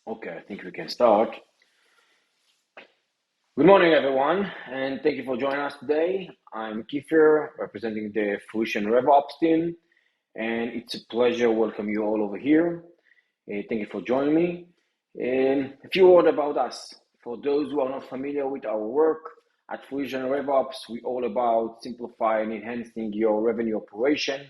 Okay, I think we can start. Good morning, everyone, and thank you for joining us today. I'm Kiefer, representing the Fruition RevOps team, and it's a pleasure to welcome you all over here. Thank you for joining me. A few words about us. For those who are not familiar with our work, at Fruition RevOps, we're all about simplifying and enhancing your revenue operation.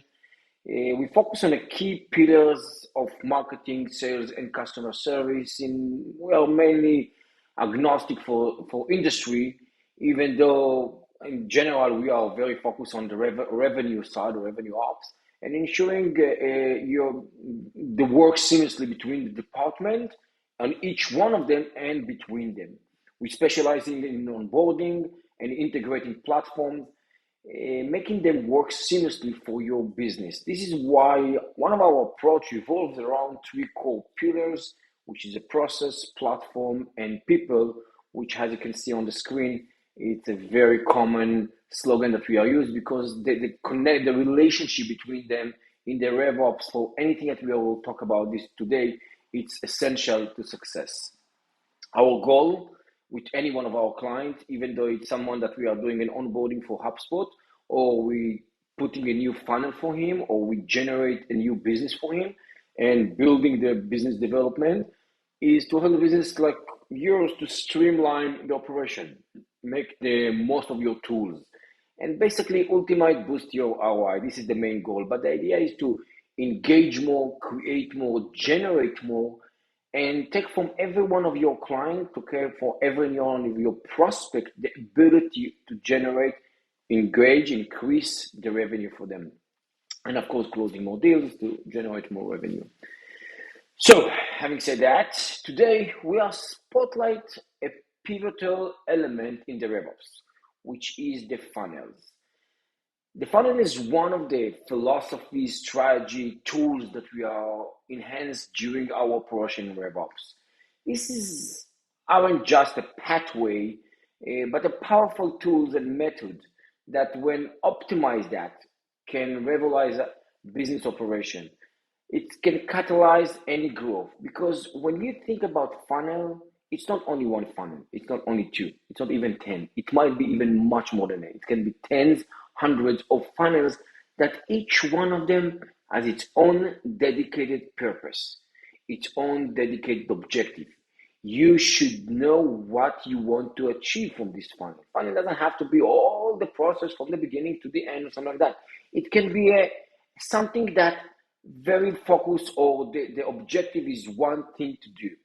We focus on the key pillars of marketing, sales, and customer service. We are mainly agnostic for industry, even though in general we are very focused on the revenue side, the revenue ops, and ensuring the work seamlessly between the department and each one of them and between them. We specialize in onboarding and integrating platforms, making them work seamlessly for your business. This is why one of our approach revolves around three core pillars, which is a process, platform, and people, which, as you can see on the screen, it's a very common slogan that we are used because they connect the relationship between them in the RevOps. For anything that we will talk about this today, it's essential to success. Our goal with any one of our clients, even though it's someone that we are doing an onboarding for HubSpot, or we putting a new funnel for him, or we generate a new business for him and building the business development, is to have a business like yours to streamline the operation, make the most of your tools, and basically ultimate boost your ROI. This is the main goal. But the idea is to engage more, create more, generate more, and take from every one of your clients to care for every one of your prospect the ability to generate, engage, increase the revenue for them. And of course, closing more deals to generate more revenue. So, having said that, today we are spotlight a pivotal element in the RevOps, which is the funnels. The funnel is one of the philosophies, strategy, tools that we are enhanced during our operation in RevOps. This is aren't just a pathway, but a powerful tools and method that, when optimized, that can revitalize a business operation. It can catalyze any growth because when you think about funnel, it's not only one funnel, it's not only two, it's not even 10, it might be even much more than that. It can be tens, hundreds of funnels that each one of them has its own dedicated purpose, its own dedicated objective. You should know what you want to achieve from this funnel. Funnel doesn't have to be all the process from the beginning to the end or something like that. It can be something that very focused, or the objective is one thing to do.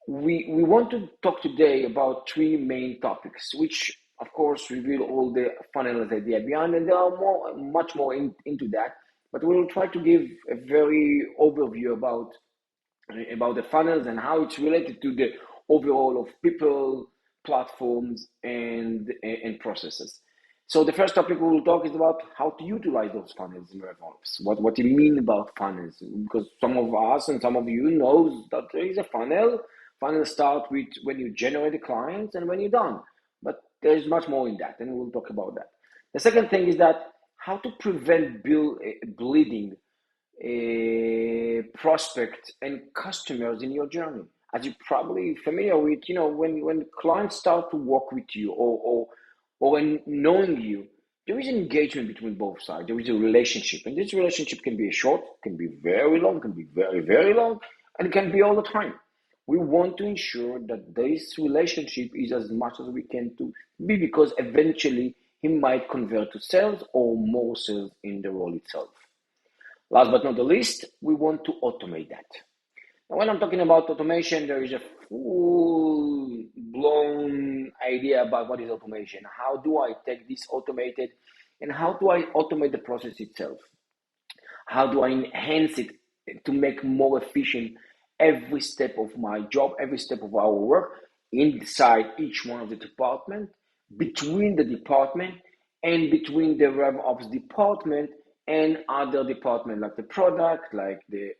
We want to talk today about three main topics, which of course reveal all the funnel idea behind, and there are much more into that. But we will try to give a very overview about the funnels and how it's related to the overall of people, platforms, and processes. So the first topic we will talk is about how to utilize those funnels in RevOps. What do you mean about funnels? Because some of us and some of you knows that there is a funnel. Funnels start with when you generate the clients and when you're done. But there is much more in that, and we'll talk about that. The second thing is that how to prevent bleeding prospects and customers in your journey. As you're probably familiar with, when clients start to work with you, or when knowing you, there is an engagement between both sides. There is a relationship, and this relationship can be short, can be very long, can be very, very long, and it can be all the time. We want to ensure that this relationship is as much as we can to be, because eventually he might convert to sales or more sales in the role itself. Last but not the least, we want to automate that. Now, when I'm talking about automation, there is a full-blown idea about what is automation. How do I take this automated, and how do I automate the process itself? How do I enhance it to make more efficient every step of my job, every step of our work, inside each one of the department, between the department, and between the RevOps department and other departments like the product, like the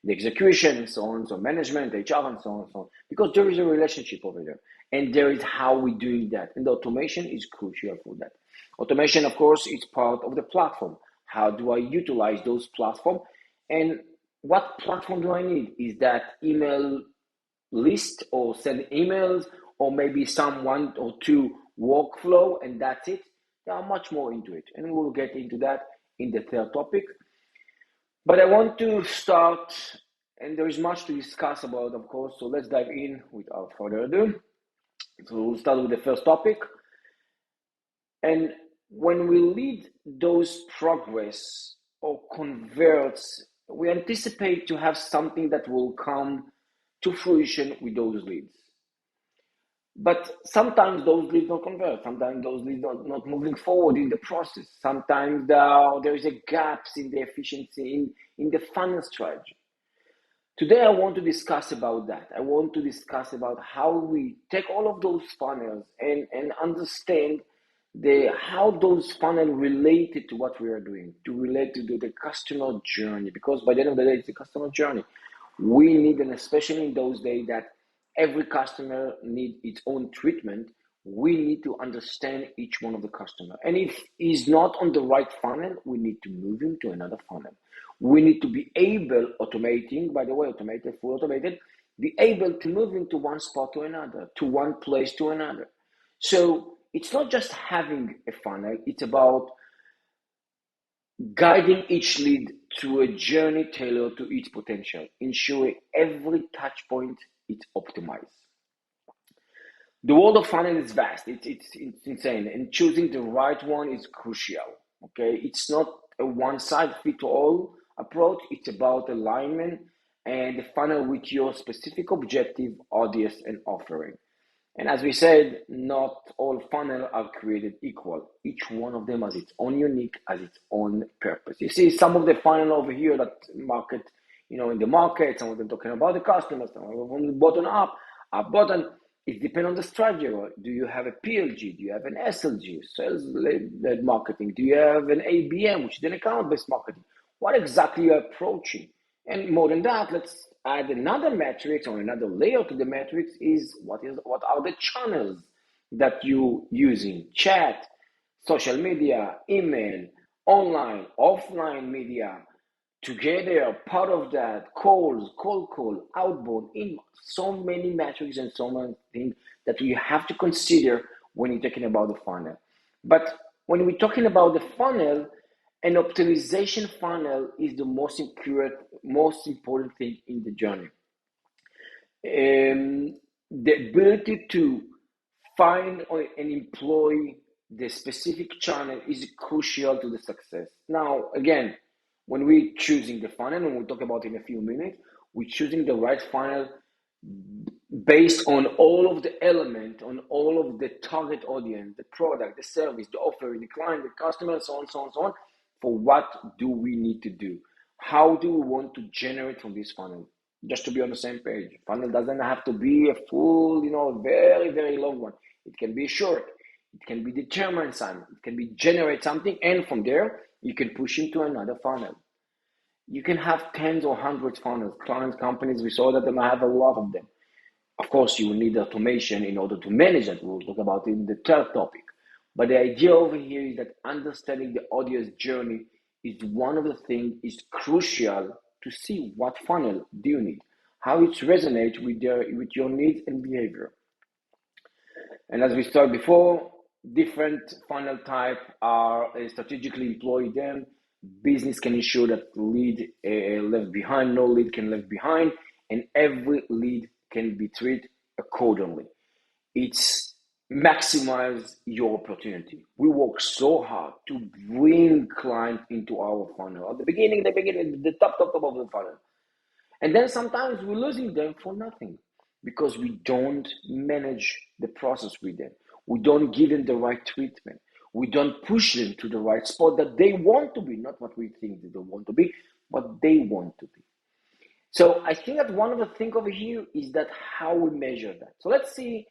execution, and so on, so management, HR, and so on and so on. Because there is a relationship over there, and there is how we doing that, and the automation is crucial for that. Automation, of course, is part of the platform. How do I utilize those platforms? And what platform do I need? Is that email list or send emails, or maybe some one or two workflow, and that's it? There are much more into it, and we'll get into that in the third topic. But I want to start, and there is much to discuss about, of course, so let's dive in without further ado. So we'll start with the first topic. And when we lead those progress or converts, we anticipate to have something that will come to fruition with those leads. But sometimes those leads don't convert. Sometimes those leads are not moving forward in the process. Sometimes there is a gaps in the efficiency in the funnel strategy. Today, I want to discuss about that. I want to discuss about how we take all of those funnels and understand how those funnels related to what we are doing, to relate to the customer journey. Because by the end of the day, it's a customer journey. We need, and especially in those days that every customer needs its own treatment, we need to understand each one of the customer. And if he's not on the right funnel, we need to move him to another funnel. We need to be able, automating, by the way, automated, full automated, be able to move him to one spot to another, to one place to another. So it's not just having a funnel, it's about guiding each lead through a journey tailored to its potential, ensuring every touch point is optimized. The world of funnel is vast. It's insane, and choosing the right one is crucial. Okay, it's not a one-size-fits-all approach. It's about alignment and the funnel with your specific objective, audience, and offering. And as we said, not all funnels are created equal. Each one of them has its own unique, has its own purpose. You see some of the funnel over here that market, in the market, some of them talking about the customers, some of them bottom up, bottom. It depends on the strategy. Do you have a PLG? Do you have an SLG, sales-led marketing? Do you have an ABM, which is an account-based marketing? What exactly are you approaching? And more than that, let's add another metrics or another layer to the metrics is what are the channels that you using? Chat, social media, email, online, offline media, together, part of that, calls, cold call, outbound, in so many metrics and so many things that you have to consider when you're talking about the funnel. But when we're talking about the funnel, an optimization funnel is the most important thing in the journey. The ability to find and employ the specific channel is crucial to the success. Now, again, when we're choosing the funnel, and we'll talk about it in a few minutes, we're choosing the right funnel based on all of the elements, on all of the target audience, the product, the service, the offer, the client, the customer, so on, so on, so on. For what do we need to do? How do we want to generate from this funnel? Just to be on the same page. Funnel doesn't have to be a full, very, very long one. It can be short. It can be determine something. It can be generate something, and from there, you can push into another funnel. You can have tens or hundreds funnels. Clients, companies, we saw that they might have a lot of them. Of course, you will need automation in order to manage that. We'll talk about it in the third topic. But the idea over here is that understanding the audience journey is one of the things is crucial to see what funnel do you need, how it resonates with your needs and behavior. And as we started before, different funnel type are strategically employ them. Business can ensure that lead left behind, no lead can left behind, and every lead can be treated accordingly. It's maximize your opportunity. We work so hard to bring clients into our funnel. At the beginning, the top of the funnel. And then sometimes we're losing them for nothing because we don't manage the process with them. We don't give them the right treatment. We don't push them to the right spot that they want to be, not what we think they don't want to be, what they want to be. So I think that one of the things over here is that how we measure that. So let's see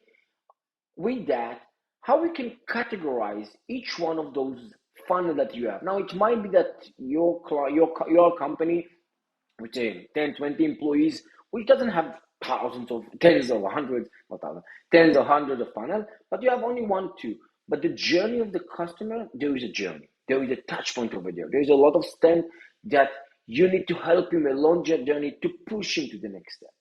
with that, how we can categorize each one of those funnel that you have. Now, it might be that your company with 10, 20 employees, which doesn't have thousands of, tens of hundreds, not thousands, tens of hundreds of funnel, but you have only one, two. But the journey of the customer, there is a journey. There is a touch point over there. There is a lot of steps that you need to help him along the journey to push him to the next step.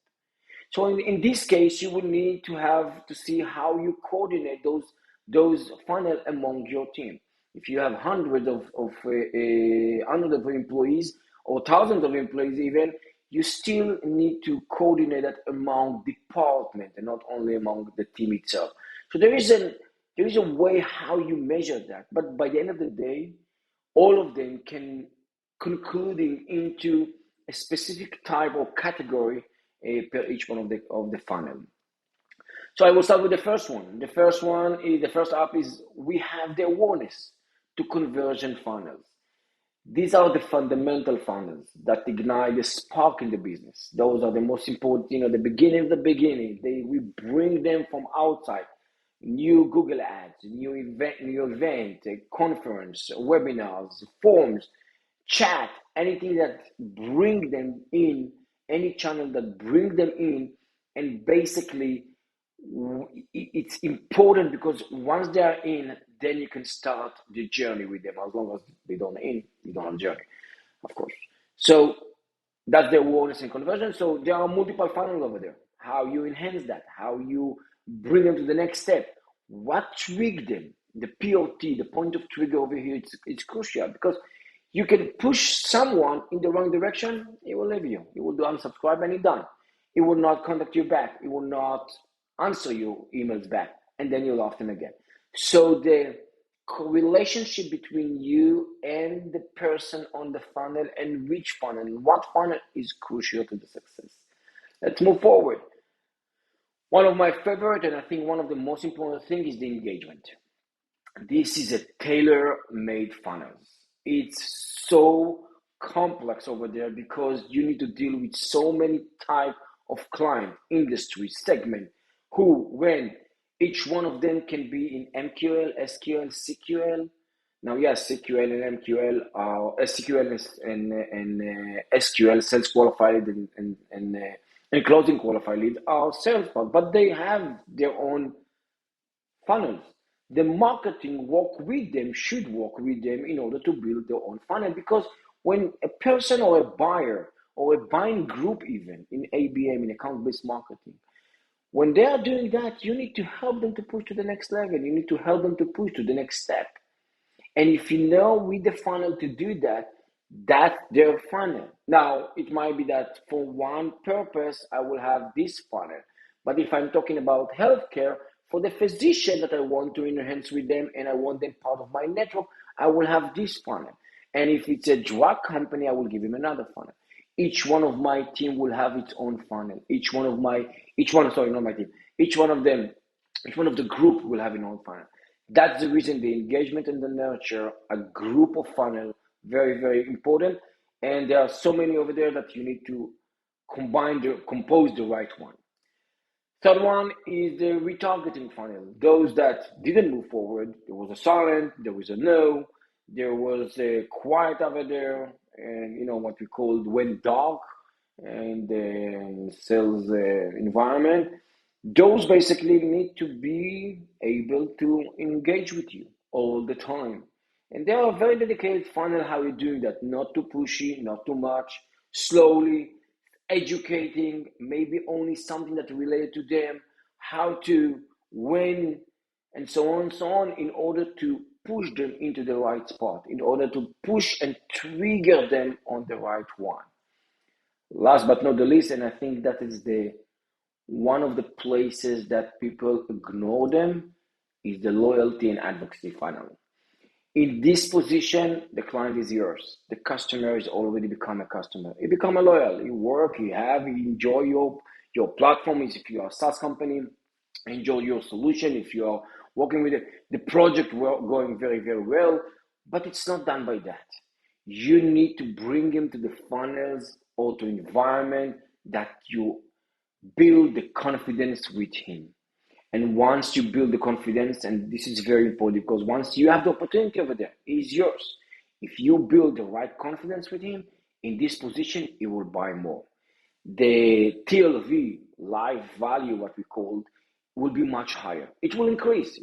So in this case, you will need to have to see how you coordinate those funnel among your team. If you have hundreds of employees or thousands of employees even, you still need to coordinate that among department and not only among the team itself. So there is a way how you measure that, but by the end of the day, all of them can concluding into a specific type or category per each one of the funnel. So I will start with the first one. The first up is we have the awareness to conversion funnels. These are the fundamental funnels that ignite the spark in the business. Those are the most important, the beginning of the beginning. We bring them from outside. New Google ads, new event, a conference, webinars, forms, chat, anything that bring them in, any channel that bring them in, and basically it's important because once they are in, then you can start the journey with them. As long as they don't in, you don't have a journey, of course. So that's the awareness and conversion. So there are multiple funnels over there. How you enhance that, how you bring them to the next step, what trigger them, the POT, the point of trigger over here, it's crucial because you can push someone in the wrong direction, it will leave you. It will do unsubscribe and it's done. It will not contact you back. It will not answer your emails back. And then you'll lost them again. So the relationship between you and the person on the funnel and which funnel and what funnel is crucial to the success. Let's move forward. One of my favorite and I think one of the most important things is the engagement. This is a tailor-made funnel. It's so complex over there because you need to deal with so many type of client, industry, segment, who, when each one of them can be in MQL, SQL, CQL. Now, yes, CQL and MQL are SQL and SQL, sales qualified and closing qualified lead are sales part, but they have their own funnels. The marketing should work with them in order to build their own funnel because when a person or a buyer or a buying group even in ABM, in account-based marketing, when they are doing that, you need to help them to push to the next level. You need to help them to push to the next step. And if you know with the funnel to do that, that's their funnel. Now, it might be that for one purpose, I will have this funnel. But if I'm talking about healthcare, for the physician that I want to enhance with them and I want them part of my network, I will have this funnel. And if it's a drug company, I will give him another funnel. Each one of my team will have its own funnel. Each one of the group will have its own funnel. That's the reason the engagement and the nurture, a group of funnel, very, very important. And there are so many over there that you need to compose the right one. Third one is the retargeting funnel. Those that didn't move forward, there was a silent, there was a no, there was a quiet over there, and what we called went dark, and the sales environment. Those basically need to be able to engage with you all the time. And there are very dedicated funnel how you're doing that, not too pushy, not too much, slowly, educating, maybe only something that related to them, how to, when, and so on, in order to push them into the right spot, in order to push and trigger them on the right one. Last but not the least, and I think that is one of the places that people ignore them, is the loyalty and advocacy funnel. In this position, the client is yours. The customer has already become a customer. You become a loyal. You work, you enjoy your platform. If you are a SaaS company, enjoy your solution. If you are working with the project going very, very well, but it's not done by that. You need to bring him to the funnels or to environment that you build the confidence with him. And once you build the confidence, and this is very important because once you have the opportunity over there, he's yours. If you build the right confidence with him, in this position, he will buy more. The TLV, life value, what we called, will be much higher. It will increase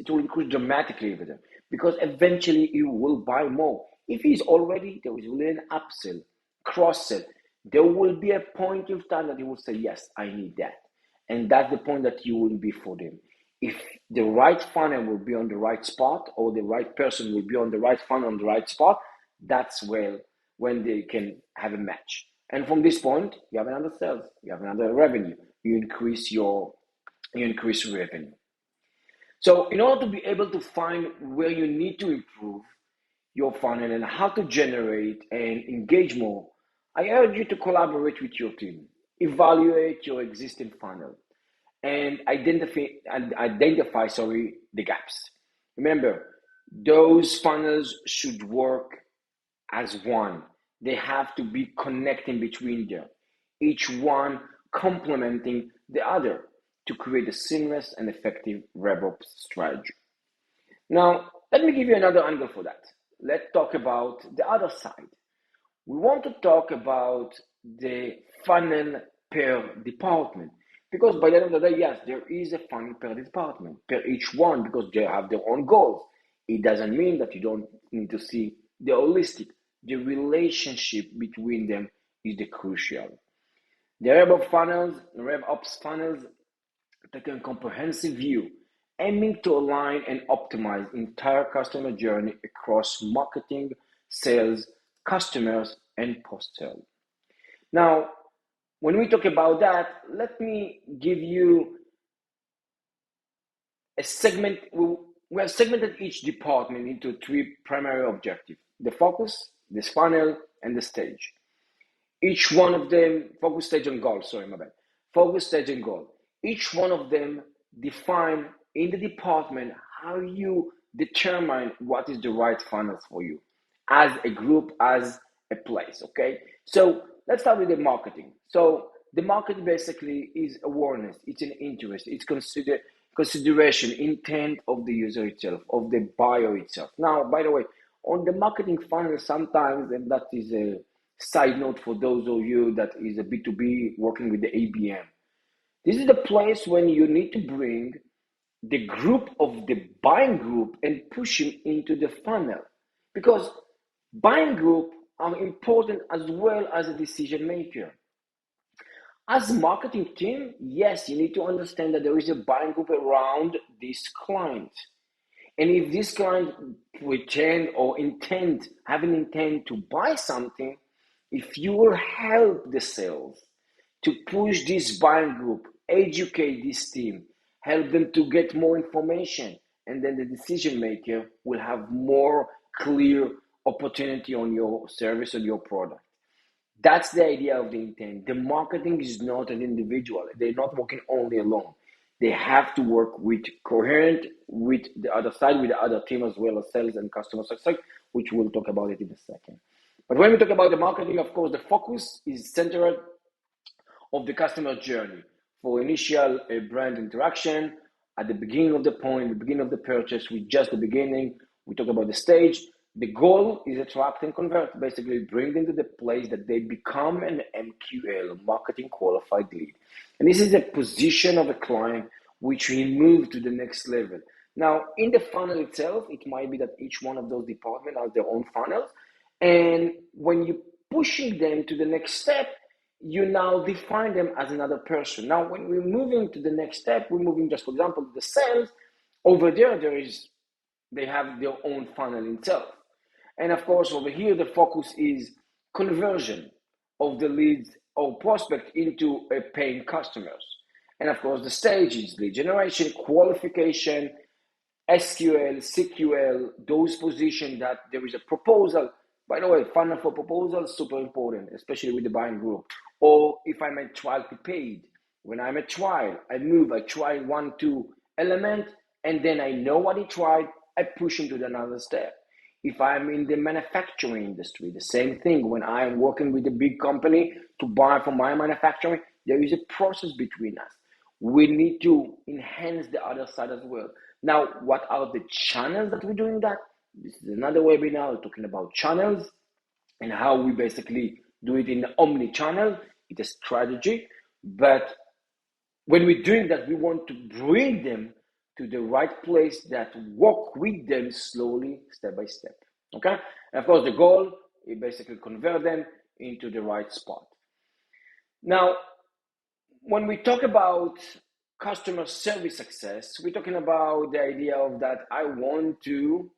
dramatically over there because eventually he will buy more. If he's already, there is really an upsell cross-sell, there will be a point in time that you will say, yes, I need that. And that's the point that you will be for them. If the right funnel will be on the right spot, or the right person will be on the right funnel on the right spot, that's when they can have a match. And from this point, you have another sales, you have another revenue, you increase revenue. So in order to be able to find where you need to improve your funnel and how to generate and engage more, I urge you to collaborate with your team, evaluate your existing funnel, and identify the gaps. Remember, those funnels should work as one. They have to be connecting between them, each one complementing the other to create a seamless and effective RevOps strategy. Now, let me give you another angle for that. Let's talk about the other side. We want to talk about the funnel per department, because by the end of the day, yes, there is a funnel per department, per each one, because they have their own goals. It doesn't mean that you don't need to see the holistic. The relationship between them is the crucial. The RevOps funnels take a comprehensive view, aiming to align and optimize entire customer journey across marketing, sales, customers, and post-sale. Now, when we talk about that, let me give you a segment. We have segmented each department into three primary objectives: the focus, this funnel, and the stage. Each one of them, focus, stage, and goal. Sorry, my bad. Focus, stage, and goal. Each one of them define in the department how you determine what is the right funnels for you as a group, as a place. Okay. So let's start with the marketing. So the marketing basically is awareness. It's an interest. It's consideration, intent of the user itself, of the buyer itself. Now, by the way, on the marketing funnel, sometimes, and that is a side note for those of you that is a B2B working with the ABM. This is the place when you need to bring the group of the buying group and push him into the funnel, because buying group are important as well as a decision maker. As a marketing team, yes, you need to understand that there is a buying group around this client. And if this client have an intent to buy something, if you will help the sales to push this buying group, educate this team, help them to get more information, and then the decision maker will have more clear opportunity on your service or your product. That's the idea of the intent. The marketing is not an individual. They're not working only alone. They have to work with coherent with the other side, with the other team, as well as sales and customer success, which we'll talk about it in a second. But when we talk about the marketing, of course, the focus is centered of the customer journey for initial brand interaction at the beginning of the point, the beginning of the purchase, with just the beginning. We talk about the stage. The goal is attract and convert, basically bring them to the place that they become an MQL, marketing qualified lead. And this is a position of a client which we move to the next level. Now, in the funnel itself, it might be that each one of those departments has their own funnels. And when you're pushing them to the next step, you now define them as another person. Now, when we're moving to the next step, we're moving just, for example, the sales. Over there, they have their own funnel itself. And of course, over here, the focus is conversion of the leads or prospect into paying customers. And of course, the stage is lead generation, qualification, SQL, CQL, those positions that there is a proposal. By the way, funnel for proposal is super important, especially with the buying group. Or if I'm at trial to paid, when I'm at trial, I try 1-2 element, and then I know what he tried, I push into another step. If I'm in the manufacturing industry, the same thing. When I'm working with a big company to buy from my manufacturing, there is a process between us. We need to enhance the other side as well. Now, what are the channels that we're doing that? This is another webinar talking about channels and how we basically do it in omni-channel. It's a strategy, but when we're doing that, we want to bring them to the right place that walk with them slowly, step by step. Okay? And of course, the goal is basically convert them, into the right spot. Now, when we talk about customer service success, we're talking about the idea of that I want to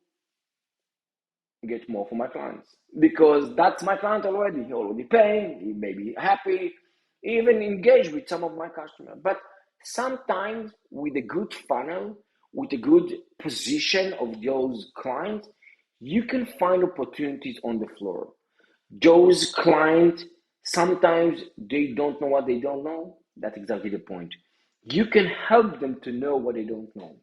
get more for my clients because that's my client already. He already paying, he may be happy, even engage with some of my customers. But sometimes with a good funnel, with a good position of those clients, you can find opportunities on the floor. Those clients, sometimes they don't know what they don't know. That's exactly the point. You can help them to know what they don't know.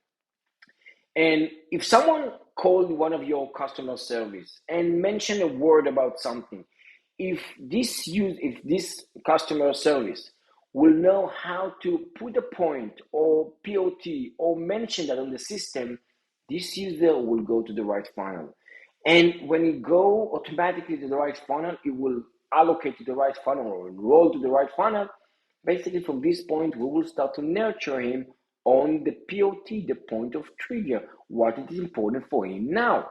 And if someone called one of your customer service and mentioned a word about something, if this customer service will know how to put a point or POT or mention that on the system, this user will go to the right funnel. And when you go automatically to the right funnel, it will allocate to the right funnel or enroll to the right funnel. Basically, from this point, we will start to nurture him on the POT, the point of trigger, what is important for him now.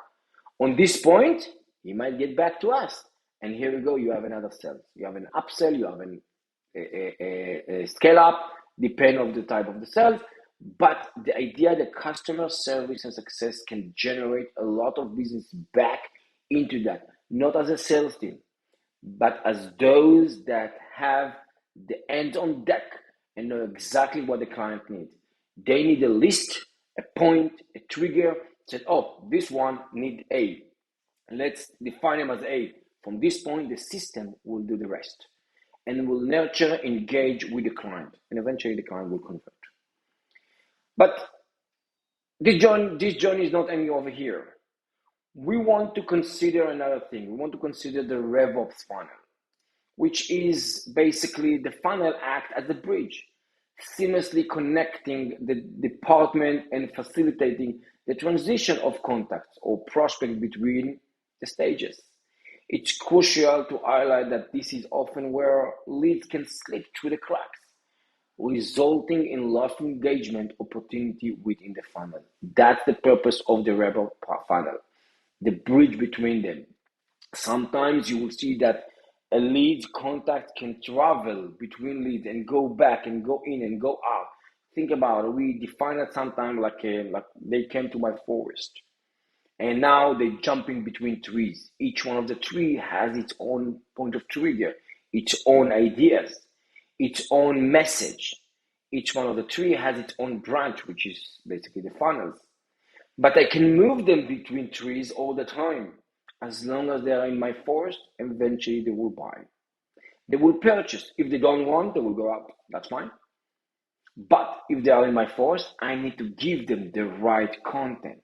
On this point, he might get back to us. And here we go, you have another sell. You have an upsell, you have a scale up, depend on the type of the sales. But the idea that customer service and success can generate a lot of business back into that, not as a sales team, but as those that have the hands on deck and know exactly what the client needs. They need a list, a point, a trigger, said, oh, this one need A. Let's define him as A. From this point, the system will do the rest and will nurture, engage with the client, and eventually the client will convert. But this journey is not ending over here. We want to consider another thing. We want to consider the RevOps funnel, which is basically the funnel act as a bridge, seamlessly connecting the department and facilitating the transition of contacts or prospects between the stages. It's crucial to highlight that this is often where leads can slip through the cracks, resulting in lost engagement opportunity within the funnel. That's the purpose of the RevOps funnel, the bridge between them. Sometimes you will see that a lead contact can travel between leads and go back and go in and go out. Think about it. We define it sometimes like they came to my forest and now they jumping between trees. Each one of the tree has its own point of trigger, its own ideas, its own message. Each one of the tree has its own branch, which is basically the funnels. But I can move them between trees all the time. As long as they are in my forest, eventually they will buy. They will purchase. If they don't want, they will go out. That's fine. But if they are in my forest, I need to give them the right content.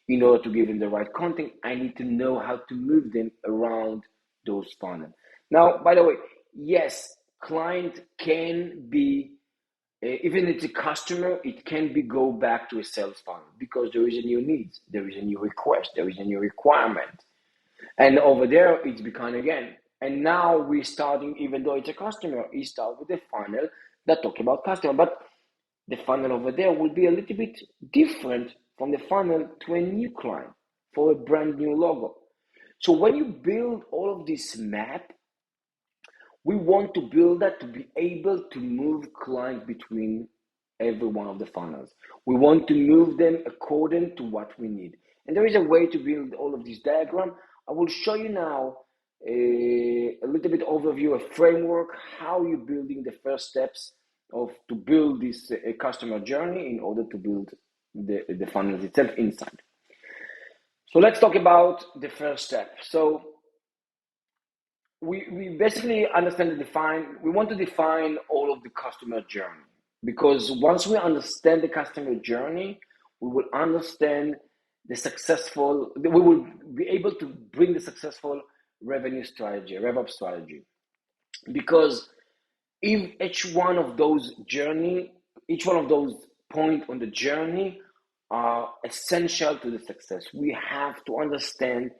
In order to give them the right content, I need to know how to move them around those funnels. Now, by the way, yes, client can be, even if it's a customer, it can be go back to a sales funnel because there is a new need, there is a new request, there is a new requirement. And over there, it's become again. And now we're starting, even though it's a customer, we start with a funnel that talk about customer. But the funnel over there will be a little bit different from the funnel to a new client for a brand new logo. So when you build all of this map, we want to build that to be able to move clients between every one of the funnels. We want to move them according to what we need. And there is a way to build all of this diagram. I will show you now a little bit overview, a framework, how you're building the first steps to build this customer journey in order to build the funnel itself inside. So let's talk about the first step. So we basically understand we want to define all of the customer journey, because once we understand the customer journey, we will understand we will be able to bring the successful revenue strategy, RevOps strategy. Because if each one of those points on the journey are essential to the success, we have to understand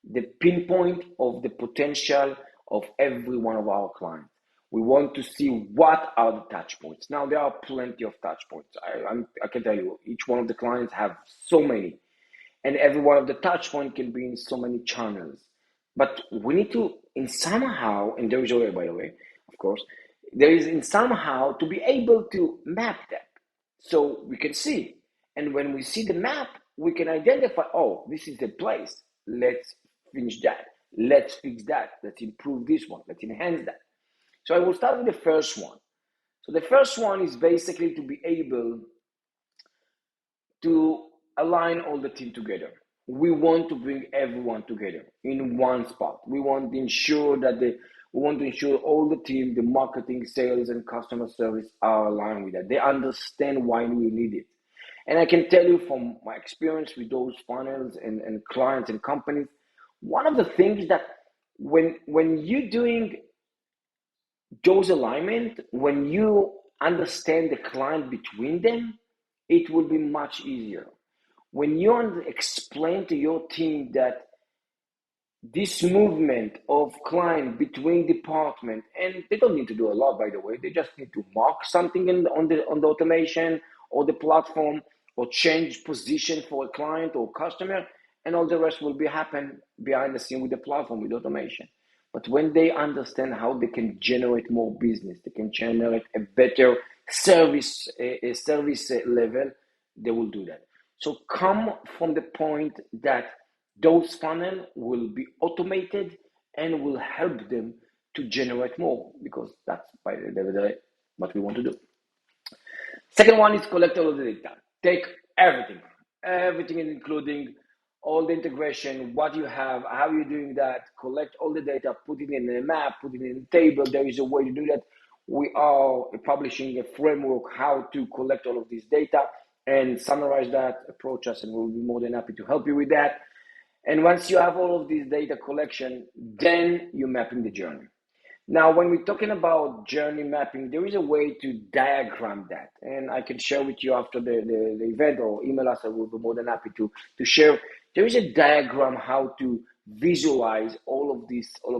the pinpoint of the potential of every one of our clients. We want to see what are the touch points. Now, there are plenty of touch points. I can tell you, each one of the clients have so many. And every one of the touch points can be in so many channels. But we need to in somehow, and there is a way, by the way, of course, there is in somehow to be able to map that so we can see. And when we see the map, we can identify, oh, this is the place. Let's finish that. Let's fix that. Let's improve this one. Let's enhance that. So I will start with the first one. So the first one is basically to be able to align all the team together. We want to bring everyone together in one spot. We want to ensure all the team, the marketing, sales, and customer service are aligned with that. They understand why we need it. And I can tell you from my experience with those funnels and clients and companies, one of the things that when you're doing those alignment, when you understand the client between them, it will be much easier. When you explain to your team that this movement of client between department, and they don't need to do a lot, by the way, they just need to mark something on the automation or the platform, or change position for a client or customer, and all the rest will be happen behind the scene with the platform, with automation. But when they understand how they can generate more business, they can generate a better service, a service level, they will do that. So come from the point that those funnels will be automated and will help them to generate more, because that's by the day what we want to do. Second one is collect all the data. Take everything. Everything is including all the integration, what you have, how you're doing that, collect all the data, put it in a map, put it in a table. There is a way to do that. We are publishing a framework how to collect all of this data and summarize that. Approach us and we'll be more than happy to help you with that. And once you have all of this data collection, then you're mapping the journey. Now, when we're talking about journey mapping, there is a way to diagram that. And I can share with you after the event, or email us, I will be more than happy to share. There is a diagram how to visualize all of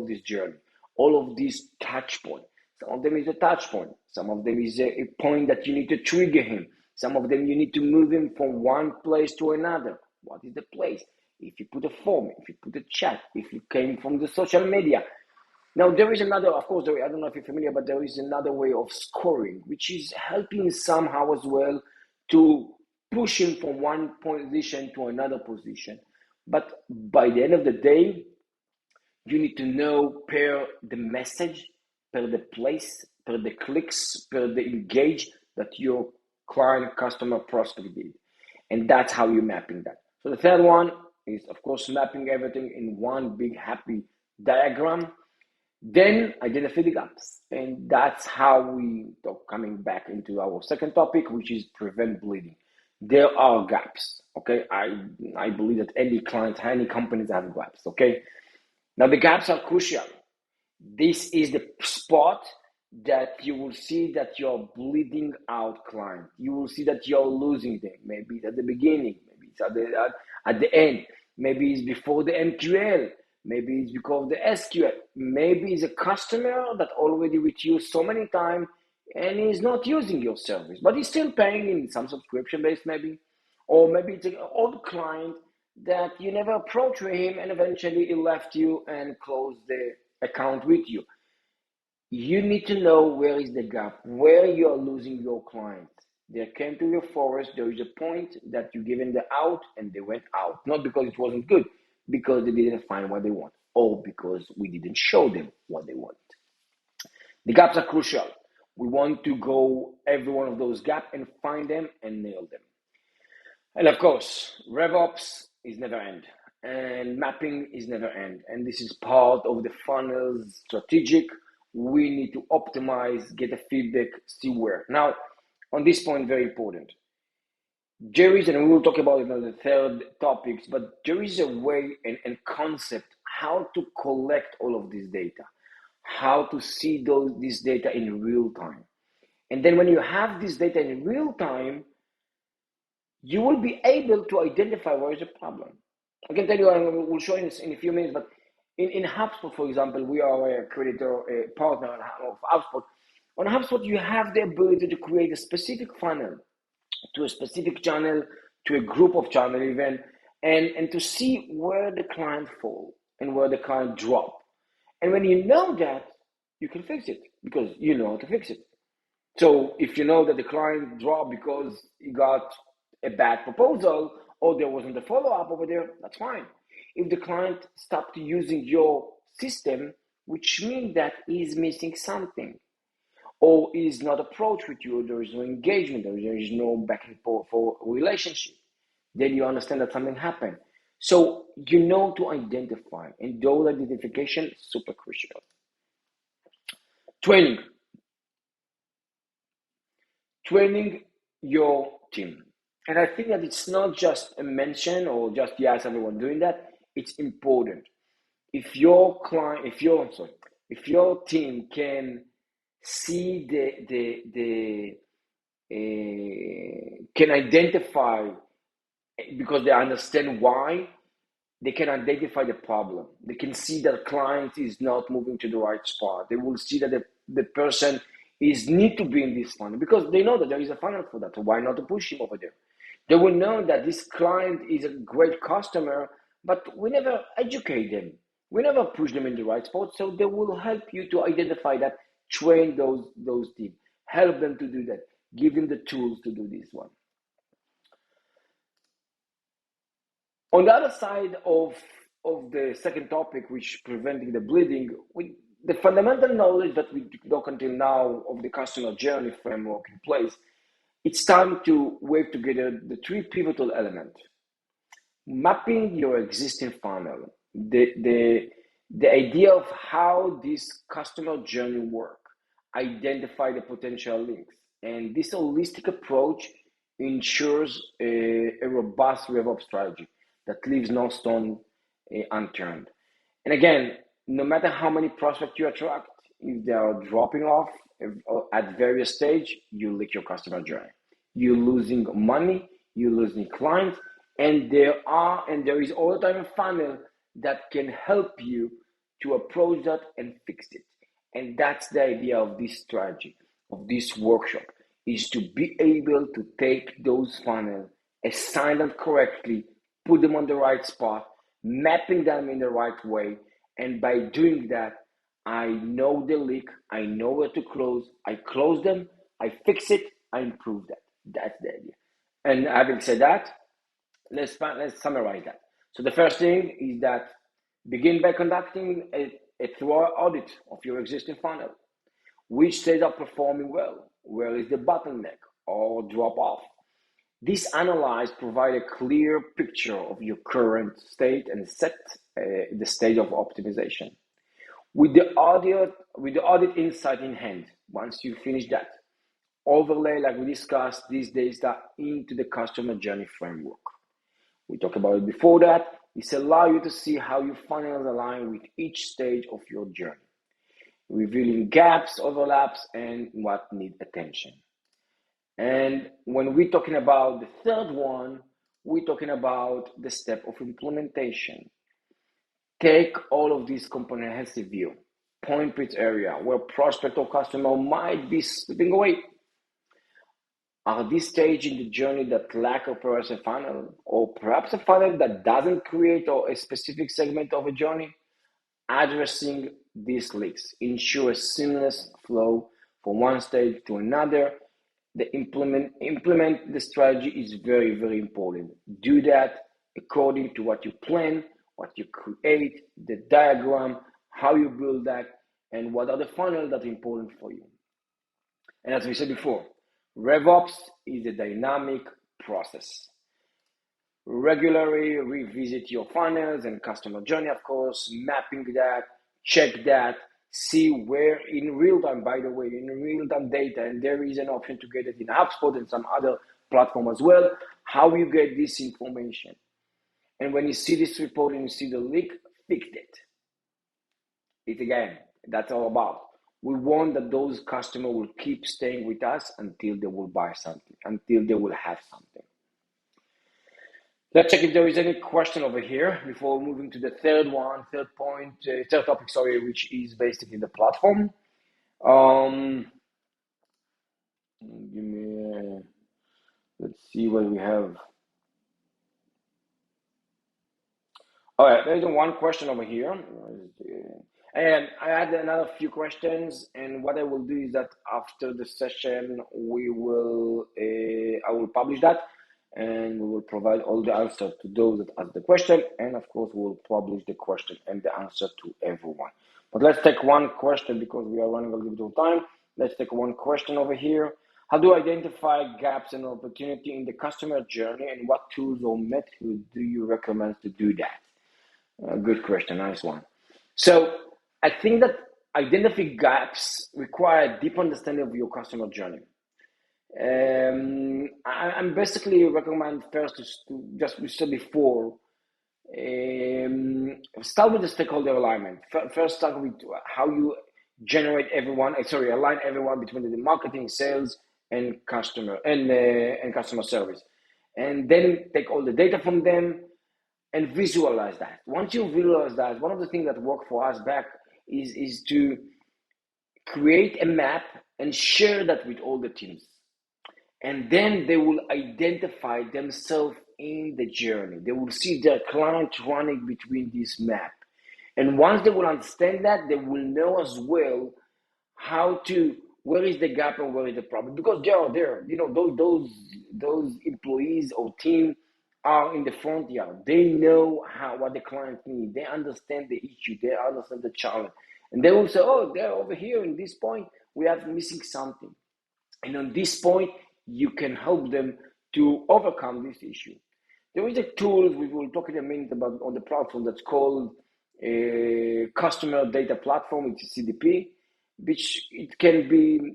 this journey, all of these touch points. Some of them is a touch point. Some of them is a point that you need to trigger him. Some of them you need to move him from one place to another. What is the place? If you put a form, if you put a chat, if you came from the social media. Now, there is another, of course, I don't know if you're familiar, but there is another way of scoring, which is helping somehow as well to push him from one position to another position. But by the end of the day, you need to know per the message, per the place, per the clicks, per the engage that your client, customer, prospect did. And that's how you're mapping that. So the third one is, of course, mapping everything in one big happy diagram. Then identify the gaps. And that's how we talk, coming back into our second topic, which is prevent bleeding. There are gaps, okay? I believe that any client, any companies have gaps, okay? Now the gaps are crucial. This is the spot that you will see that you're bleeding out client. You will see that you're losing them. Maybe it's at the beginning, maybe it's at the end, maybe it's before the MQL. Maybe it's because of the SQL. Maybe it's a customer that already with you so many times and is not using your service, but he's still paying in some subscription based maybe. Or maybe it's an old client that you never approached with him and eventually he left you and closed the account with you. You need to know where is the gap, where you are losing your clients. They came to your forest, there is a point that you given the out and they went out. Not because it wasn't good, because they didn't find what they want, or because we didn't show them what they want. The gaps are crucial. We want to go every one of those gaps and find them and nail them. And of course, RevOps is never end, and mapping is never end. And this is part of the funnel's strategic. We need to optimize, get a feedback, see where. Now, on this point, very important. There is, and we will talk about it on the third topics, but there is a way and concept how to collect all of this data, how to see this data in real time. And then when you have this data in real time, you will be able to identify where is the problem. I can tell you, and we'll show you in a few minutes, but in HubSpot, for example, we are a creditor, a partner of HubSpot. On HubSpot, you have the ability to create a specific funnel to a specific channel, to a group of channel even, and to see where the client fall and where the client drop. And when you know that, you can fix it because you know how to fix it. So if you know that the client dropped because he got a bad proposal or there wasn't a follow-up over there, that's fine. If the client stopped using your system, which means that he's missing something, or is not approached with you, there is no engagement, there is no back and forth for relationship, then you understand that something happened. So you know to identify, and those identification is super crucial. Training. Training your team. And I think that it's not just a mention or just yes, everyone doing that. It's important. If your client, if your team can see can identify because they understand why, they can identify the problem. They can see that client is not moving to the right spot. They will see that the person is need to be in this funnel because they know that there is a funnel for that. So why not to push him over there? They will know that this client is a great customer, but we never educate them. We never push them in the right spot. So they will help you to identify that, train those teams, help them to do that, give them the tools to do this one. On the other side of the second topic, which preventing the bleeding, the fundamental knowledge that we took until now of the customer journey framework in place, it's time to weave together the three pivotal elements. Mapping your existing funnel, the idea of how this customer journey work, identify the potential links, and this holistic approach ensures a robust RevOps strategy that leaves no stone unturned. And again, no matter how many prospects you attract, if they are dropping off at various stage, you lick your customer journey. You're losing money, you're losing clients, and there is all the time a funnel that can help you to approach that and fix it. And that's the idea of this strategy, of this workshop, is to be able to take those funnels, assign them correctly, put them on the right spot, mapping them in the right way. And by doing that, I know the leak, I know where to close, I close them, I fix it, I improve that. That's the idea. And having said that, let's summarize that. So the first thing is that begin by conducting a thorough audit of your existing funnel. Which states are performing well? Where is the bottleneck or drop off? This analyze provide a clear picture of your current state and set the stage of optimization. With the audit insight in hand, once you finish that, overlay, like we discussed, these data into the customer journey framework. We talked about it before that. This allows you to see how your funnels align with each stage of your journey, revealing gaps, overlaps, and what need attention. And when we're talking about the third one, we're talking about the step of implementation. Take all of this comprehensive view, point its area where prospect or customer might be slipping away. Are this stage in the journey that lack of perhaps a funnel, or perhaps a funnel that doesn't create a specific segment of a journey? Addressing these leaks ensure a seamless flow from one stage to another. The implement the strategy is very, very important. Do that according to what you plan, what you create, the diagram, how you build that, and what are the funnels that are important for you. And as we said before, RevOps is a dynamic process. Regularly revisit your funnels and customer journey, of course, mapping that, check that, see where in real time, by the way, in real time data, and there is an option to get it in HubSpot and some other platform as well, how you get this information. And when you see this report and you see the leak, fix it. It again, that's all about. We want that those customers will keep staying with us until they will buy something, until they will have something. Let's check if there is any question over here before moving to the third topic, which is basically the platform. Let's see what we have. All right, there's one question over here. And I had another few questions, and what I will do is that after the session, I will publish that, and we will provide all the answers to those that ask the question, and of course, we will publish the question and the answer to everyone. But let's take one question because we are running a little bit of time. Let's take one question over here. How do you identify gaps and opportunity in the customer journey, and what tools or methods do you recommend to do that? Good question, nice one. So I think that identifying gaps require a deep understanding of your customer journey. I'm basically recommend first to just we said before, start with the stakeholder alignment. First, start with how you generate align everyone between the marketing, sales, and customer and customer service, and then take all the data from them and visualize that. Once you visualize that, one of the things that worked for us back is to create a map and share that with all the teams. And then they will identify themselves in the journey. They will see their client running between this map. And once they will understand that, they will know as well where is the gap and where is the problem. Because they are there, those employees or team are in the front yard. They know what the client needs. They understand the issue. They understand the challenge. And they will say, oh, they're over here in this point. We are missing something. And on this point, you can help them to overcome this issue. There is a tool we will talk in a minute about on the platform that's called a customer data platform. It's a CDP, which it can be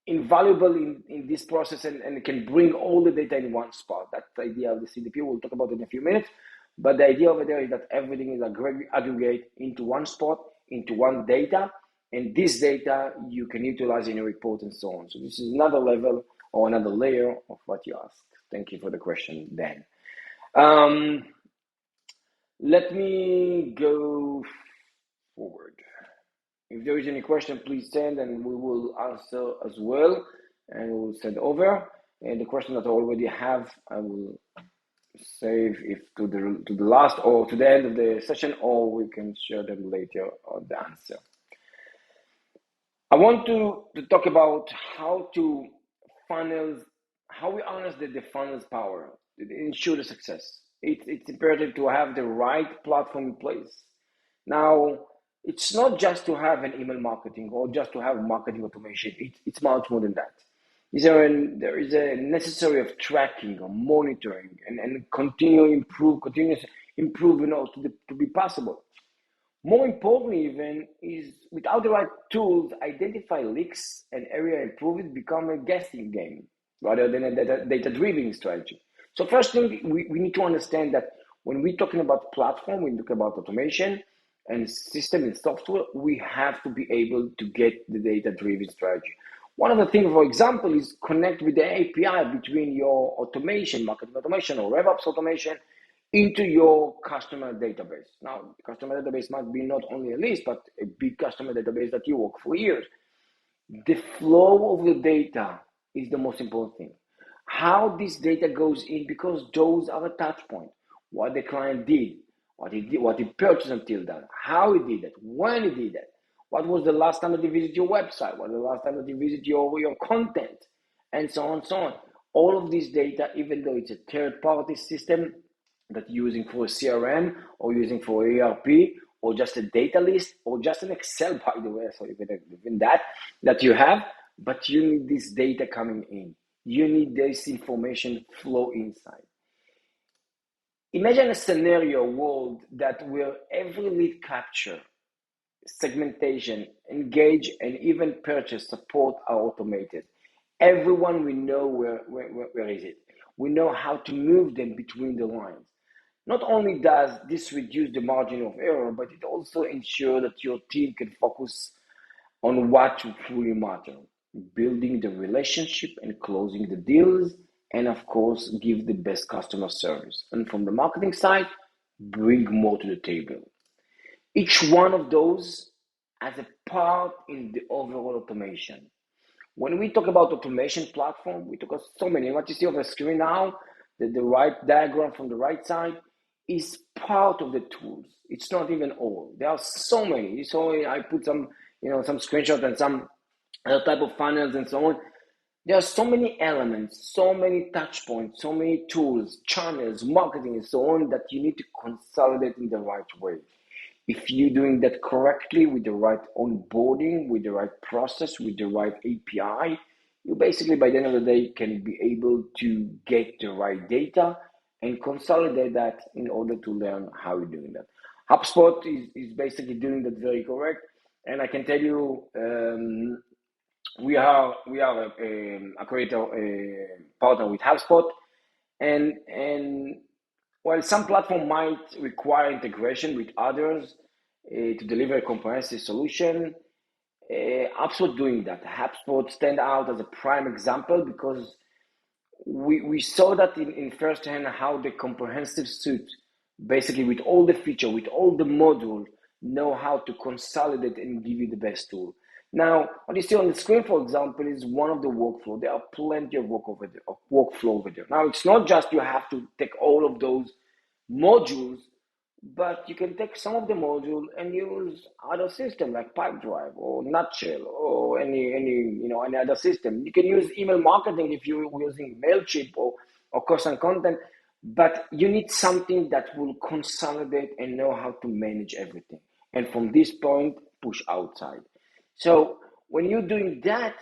invaluable in this process and it can bring all the data in one spot. That's the idea of the CDP. We'll talk about it in a few minutes. But the idea over there is that everything is aggregate into one spot, into one data. And this data you can utilize in your report and so on. So this is another level or another layer of what you asked. Thank you for the question, Dan. Let me go forward. If there is any question, please send and we will answer as well. And we will send over. And the question that I already have, I will save if to the last or to the end of the session, or we can share them later on the answer. I want to talk about how we harness the funnel's power to ensure the success. It's imperative to have the right platform in place. Now, it's not just to have an email marketing or just to have marketing automation. It's much more than that. There is a necessary of tracking or monitoring and continuous improve to be possible. More importantly, even, is without the right tools, identify leaks and area improvement become a guessing game rather than a data-driven strategy. So first thing, we need to understand that when we're talking about platform, we talk about automation and system and software, we have to be able to get the data-driven strategy. One of the things, for example, is connect with the API between your automation, marketing automation or RevOps automation, into your customer database. Now, the customer database might be not only a list, but a big customer database that you work for years. The flow of the data is the most important thing. How this data goes in, because those are a touch point. What the client did, what he purchased until then, how he did it, when he did it, what was the last time that he visited your website, what was the last time that he visited your content, and so on and so on. All of this data, even though it's a third-party system, that you're using for a CRM or using for ERP or just a data list or just an Excel, by the way, so even that you have, but you need this data coming in. You need this information flow inside. Imagine a scenario world where every lead capture, segmentation, engage, and even purchase support are automated. Everyone we know where is it. We know how to move them between the lines. Not only does this reduce the margin of error, but it also ensures that your team can focus on what truly matters, building the relationship and closing the deals, and of course, give the best customer service. And from the marketing side, bring more to the table. Each one of those has a part in the overall automation. When we talk about automation platform, we talk about so many. What you see on the screen now, the right diagram from the right side, is part of the tools. It's not even all. There are so many. So I put some, some screenshots and some other type of funnels and so on. There are so many elements, so many touch points, so many tools, channels, marketing, and so on that you need to consolidate in the right way. If you're doing that correctly with the right onboarding, with the right process, with the right API, you basically, by the end of the day, can be able to get the right data and consolidate that in order to learn how you're doing that. HubSpot is basically doing that very correct. And I can tell you, we are a creator partner with HubSpot, and while some platform might require integration with others to deliver a comprehensive solution, HubSpot doing that. HubSpot stand out as a prime example because we saw that in first hand how the comprehensive suite, basically with all the feature, with all the module, know how to consolidate and give you the best tool. Now, what you see on the screen, for example, is one of the workflow. There are plenty of workflow over there. Now, it's not just you have to take all of those modules, but you can take some of the module and use other system like Pipedrive or Nutshell or any other system. You can use email marketing if you're using Mailchimp or Constant Content, but you need something that will consolidate and know how to manage everything. And from this point, push outside. So when you're doing that,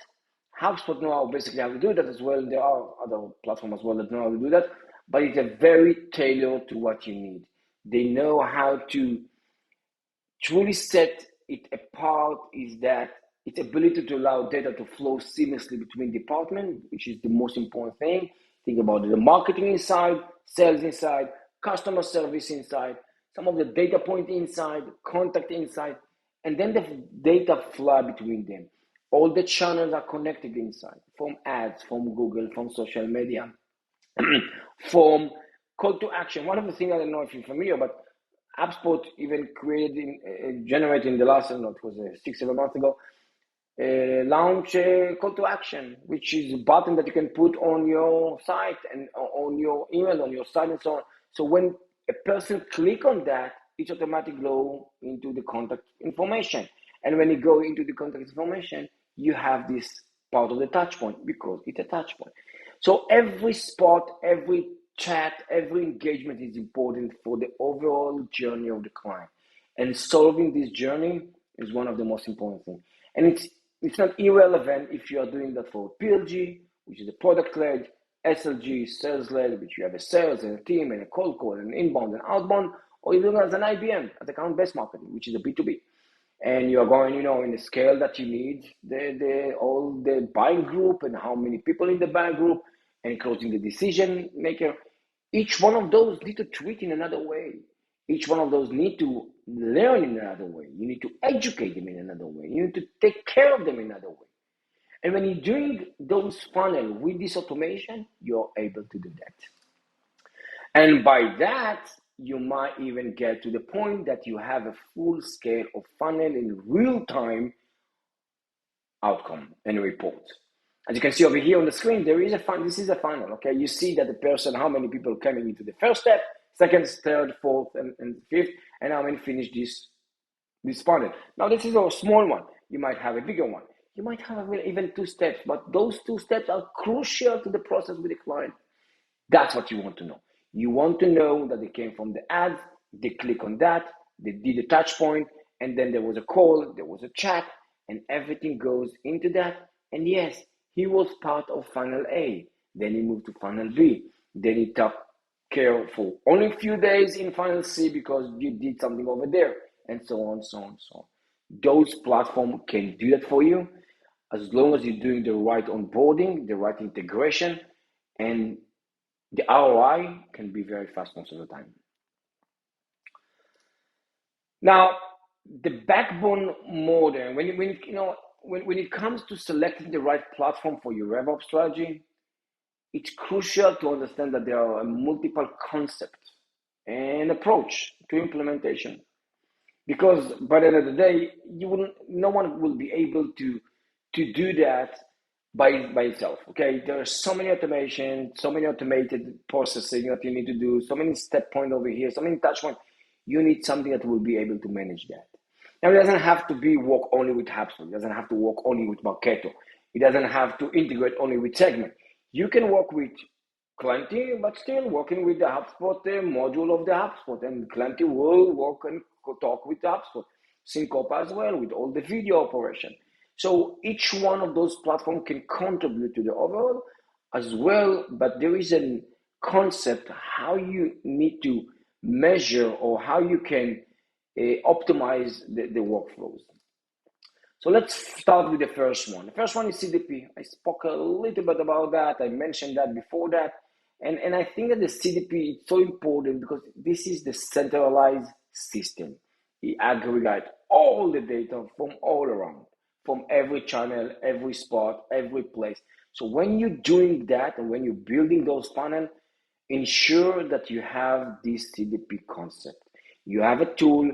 HubSpot know basically how to do that as well. There are other platforms as well that know how to do that, but it's a very tailored to what you need. They know how to truly set it apart, is that its ability to allow data to flow seamlessly between departments, which is the most important thing. Think about it, the marketing inside, sales inside, customer service inside, some of the data point inside, contact inside, and then the data flow between them. All the channels are connected inside, from ads, from Google, from social media, from call to action. One of the things, I don't know if you're familiar, but HubSpot even generated in the last, I don't know, it was 6-7 months ago, launch a call to action, which is a button that you can put on your site and on your email, on your site and so on. So when a person click on that, it automatically go into the contact information. And when you go into the contact information, you have this part of the touch point because it's a touch point. So every spot, every chat, every engagement is important for the overall journey of the client. And solving this journey is one of the most important things. And it's not irrelevant if you are doing that for PLG, which is a product-led, SLG, sales-led, which you have a sales and a team and a cold call and inbound and outbound, or even as an IBM, as account-based marketing, which is a B2B. And you're going, in the scale that you need, all the buying group and how many people in the buying group and closing the decision maker. Each one of those need to treat in another way. Each one of those need to learn in another way. You need to educate them in another way. You need to take care of them in another way. And when you're doing those funnel with this automation, you're able to do that. And by that, you might even get to the point that you have a full scale of funnel in real time outcome and report. As you can see over here on the screen, there is a funnel. This is a funnel, okay? You see that the person, how many people coming into the first step, second, third, fourth, and fifth, and how many finish this funnel. Now, this is a small one. You might have a bigger one. You might have even 2 steps, but those 2 steps are crucial to the process with the client. That's what you want to know. You want to know that they came from the ads, they click on that, they did a touch point, and then there was a call, there was a chat, and everything goes into that. And yes, he was part of funnel A. Then he moved to funnel B. Then he took care for only a few days in funnel C because you did something over there, and so on, so on, so on. Those platforms can do that for you as long as you're doing the right onboarding, the right integration, and the ROI can be very fast most of the time. Now, the backbone model, when it comes to selecting the right platform for your RevOps strategy, it's crucial to understand that there are multiple concepts and approach to implementation. Because by the end of the day, no one will be able to do that by itself. Okay, there are so many automation, so many automated processing that you need to do, so many step point over here, so many touch points. You need something that will be able to manage that. Now, it doesn't have to be work only with HubSpot. It doesn't have to work only with Marketo. It doesn't have to integrate only with Segment. You can work with Clanty, but still working with the HubSpot module of the HubSpot, and Clanty will work and talk with the HubSpot. Syncopa as well with all the video operation. So each one of those platforms can contribute to the overall as well, but there is a concept how you need to measure or how you can optimize the workflows. So let's start with the first one. The first one is CDP. I spoke a little bit about that. I mentioned that before that. And I think that the CDP is so important because this is the centralized system. It aggregates all the data from all around, from every channel, every spot, every place. So when you're doing that and when you're building those funnels, ensure that you have this CDP concept. You have a tool,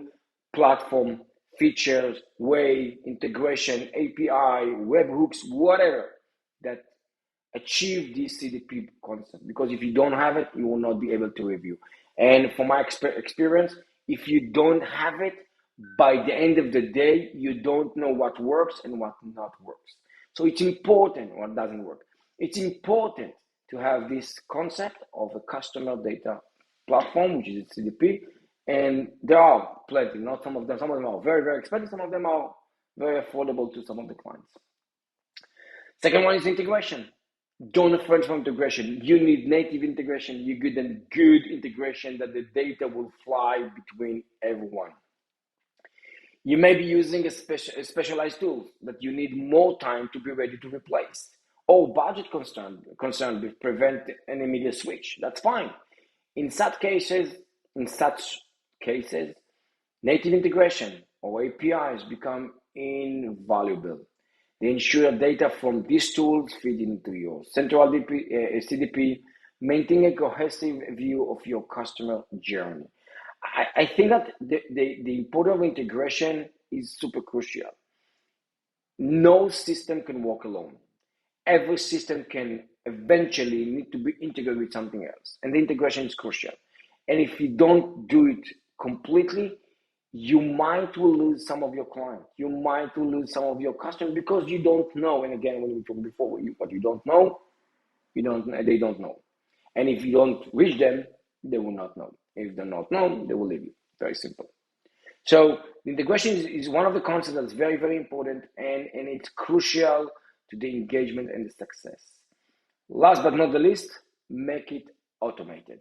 platform, features, way, integration, API, webhooks, whatever that achieve this CDP concept. Because if you don't have it, you will not be able to review. And from my experience, if you don't have it, by the end of the day, you don't know what works and what not works. So it's important what doesn't work. It's important to have this concept of a customer data platform, which is CDP. And there are plenty, not some of them. Some of them are very, very expensive. Some of them are very affordable to some of the clients. Second one is integration. Don't afraid from integration. You need native integration. You need a good integration that the data will fly between everyone. You may be using a specialized tool that you need more time to be ready to replace. Or budget concern will prevent an immediate switch. That's fine. In such cases, native integration or APIs become invaluable. They ensure data from these tools feed into your central CDP, maintaining a cohesive view of your customer journey. I think that the importance of integration is super crucial. No system can work alone. Every system can eventually need to be integrated with something else, and the integration is crucial. And if you don't do it completely, you might will lose some of your clients. You might will lose some of your customers because you don't know. And again, when we talked before, what you don't know, they don't know. And if you don't reach them, they will not know. If they not know, they will leave you. Very simple. So the integration is one of the concepts that's very, very important, and it's crucial to the engagement and the success. Last but not the least, make it automated.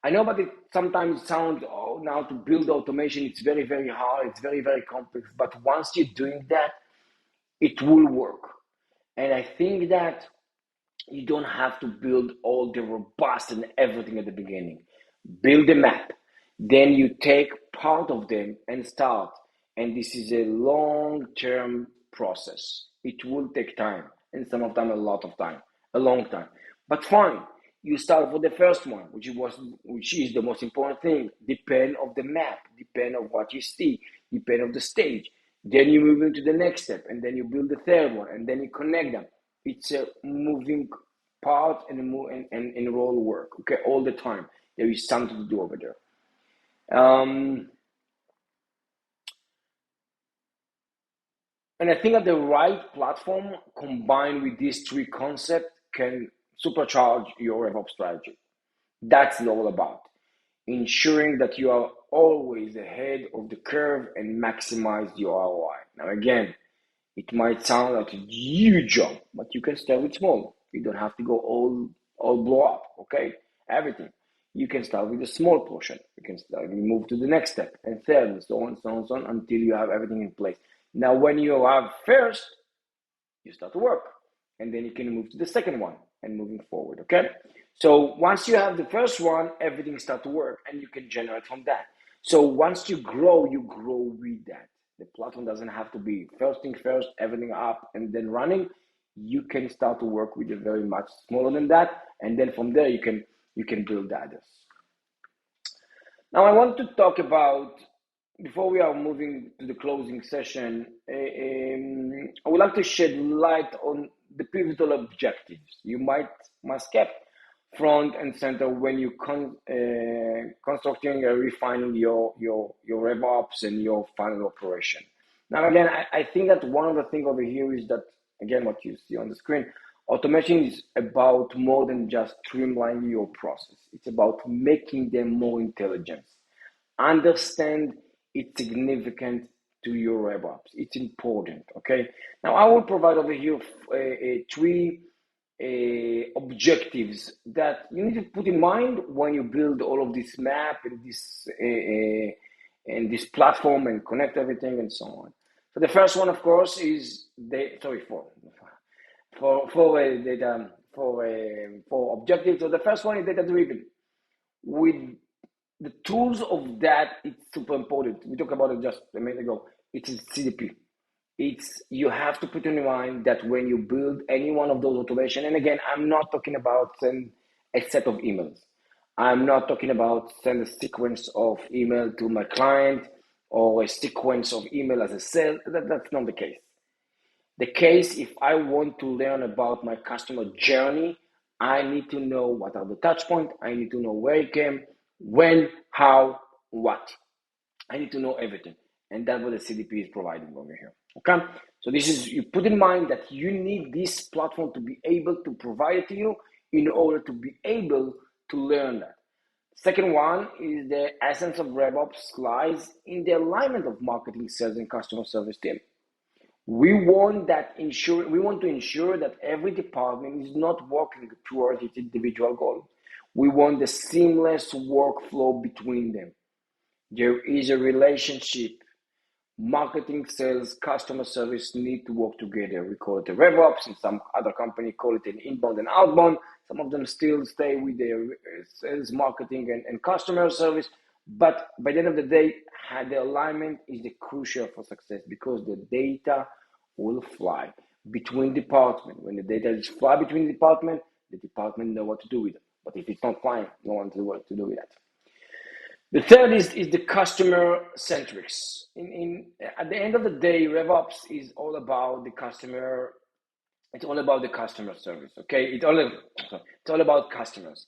I know, but it sometimes sounds, now to build automation, it's very, very hard. It's very, very complex. But once you're doing that, it will work. And I think that you don't have to build all the robust and everything at the beginning. Build a map. Then you take part of them and start. And this is a long-term process. It will take time. And some of them a lot of time, a long time. But fine. You start with the first one, which is the most important thing. Depend of the map, depend of what you see, depend of the stage. Then you move into the next step, and then you build the third one, and then you connect them. It's a moving part and roll work. Okay, all the time there is something to do over there. And I think that the right platform combined with these three concepts can supercharge your RevOps strategy. That's all about ensuring that you are always ahead of the curve and maximize your ROI. Now, again, it might sound like a huge job, but you can start with small. You don't have to go all blow up, okay? Everything. You can start with a small portion. You can start and move to the next step and third and so on, so on, so on until you have everything in place. Now, when you have first, you start to work, and then you can move to the second one and moving forward, okay? So once you have the first one, everything starts to work, and you can generate from that. So once you grow with that. The platform doesn't have to be first thing first, everything up, and then running. You can start to work with it very much smaller than that, and then from there you can build the others. Now I want to talk about, before we are moving to the closing session, I would like to shed light on the pivotal objectives you must keep front and center when you constructing and refining your RevOps and your final operation. Now, again, I think that one of the things over here is that, again, what you see on the screen, automation is about more than just streamlining your process. It's about making them more intelligent. Understand it's significant to your RevOps. It's important, okay? Now, I will provide over here three objectives that you need to put in mind when you build all of this map and this platform and connect everything and so on. So the first one, of course, is for objectives. So the first one is data driven. With the tools of that, it's super important. We talked about it just a minute ago. It's CDP. You have to put in mind that when you build any one of those automation, and again, I'm not talking about send a set of emails. I'm not talking about send a sequence of email to my client or a sequence of email as a sale. That's not the case. The case, if I want to learn about my customer journey, I need to know what are the touch points. I need to know where it came, when, how, what. I need to know everything. And that's what the CDP is providing over here. Okay? So this is, you put in mind that you need this platform to be able to provide it to you in order to be able to learn that. Second one is the essence of RevOps lies in the alignment of marketing, sales, and customer service team. We want to ensure that every department is not working towards its individual goal. We want the seamless workflow between them. There is a relationship. Marketing, sales, customer service need to work together. We call it a RevOps, and some other company call it an inbound and outbound. Some of them still stay with their sales, marketing, and customer service. But by the end of the day, the alignment is the crucial for success because the data will fly between departments. When the data is fly between departments, the department know what to do with it. But if it's not flying, no one knows what to do with that. The third is the customer centrics. At the end of the day, RevOps is all about the customer. It's all about the customer service. Okay, it's all about customers.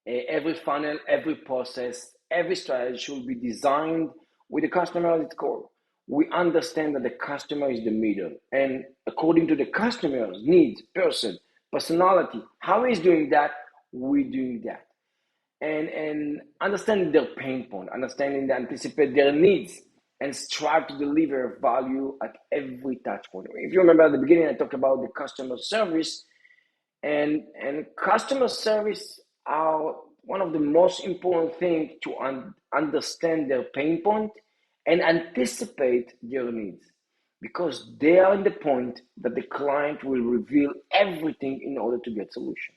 Every funnel, every process, every strategy should be designed with the customer at its core. We understand that the customer is the middle, and according to the customer's needs, personality, how he's doing that, we're doing that. And understanding their pain point, understanding they anticipate their needs, and strive to deliver value at every touch point. If you remember at the beginning, I talked about the customer service, and customer service are one of the most important things to understand their pain point and anticipate their needs, because they are in the point that the client will reveal everything in order to get solution.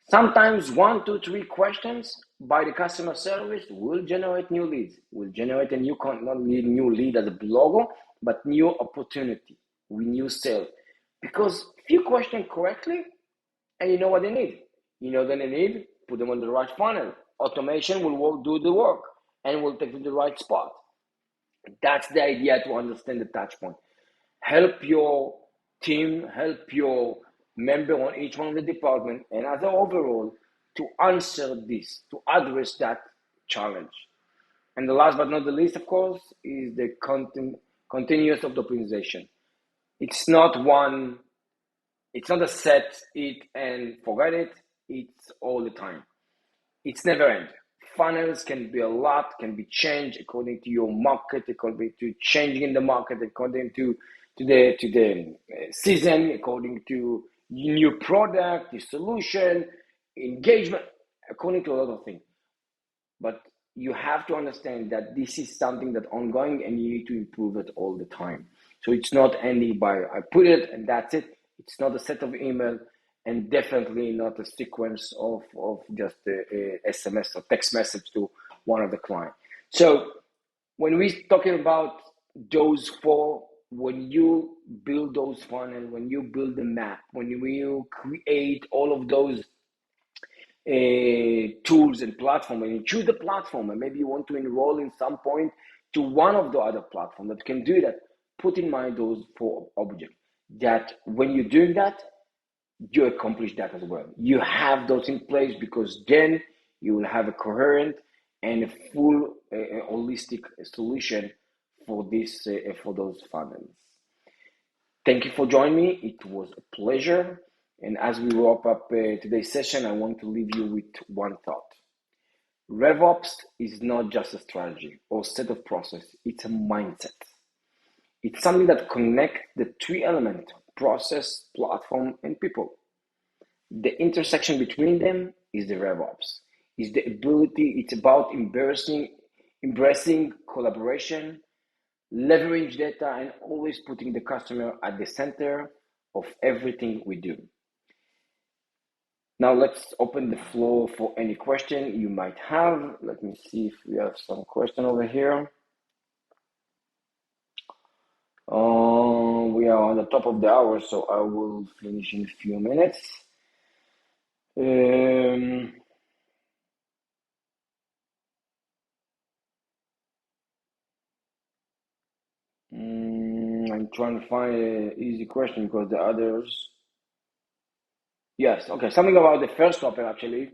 Sometimes 1, 2, 3 questions by the customer service will generate new leads, will generate a new, not new lead as a blogger, but new opportunity, with new sales. Because if you question correctly, and you know what they need, put them on the right funnel. Automation will do the work and will take you to the right spot. That's the idea, to understand the touch point. Help your team, help your member on each one of the department, and as an overall, to answer this, to address that challenge. And the last but not the least, of course, is the continuous optimization. It's not a set it and forget it. It's all the time. It's never end. Funnels can be a lot, can be changed according to your market, according to changing in the market, according to the season, according to new product, the solution, engagement, according to a lot of things. But you have to understand that this is something that's ongoing and you need to improve it all the time. So it's not ending by I put it and that's it. It's not a set of email, and definitely not a sequence of just a SMS or text message to one of the clients. So when we're talking about those four, when you build those funnels, when you build the map, when you create all of those tools and platform, and you choose the platform, and maybe you want to enroll in some point to one of the other platforms that can do that, put in mind those four objects. that when you're doing that, you accomplish that as well. You have those in place because then you will have a coherent and a full holistic solution for this for those funnels. Thank you for joining me. It was a pleasure. And as we wrap up today's session, I want to leave you with one thought. RevOps is not just a strategy or set of process, it's a mindset. It's something that connects the three elements: process, platform, and people. The intersection between them is the RevOps. Is the ability, it's about embracing collaboration, leverage data, and always putting the customer at the center of everything we do. Now let's open the floor for any question you might have. Let me see if we have some question over here. We are on the top of the hour, so I will finish in a few minutes. I'm trying to find an easy question because the others. Yes, okay. Something about the first topic actually.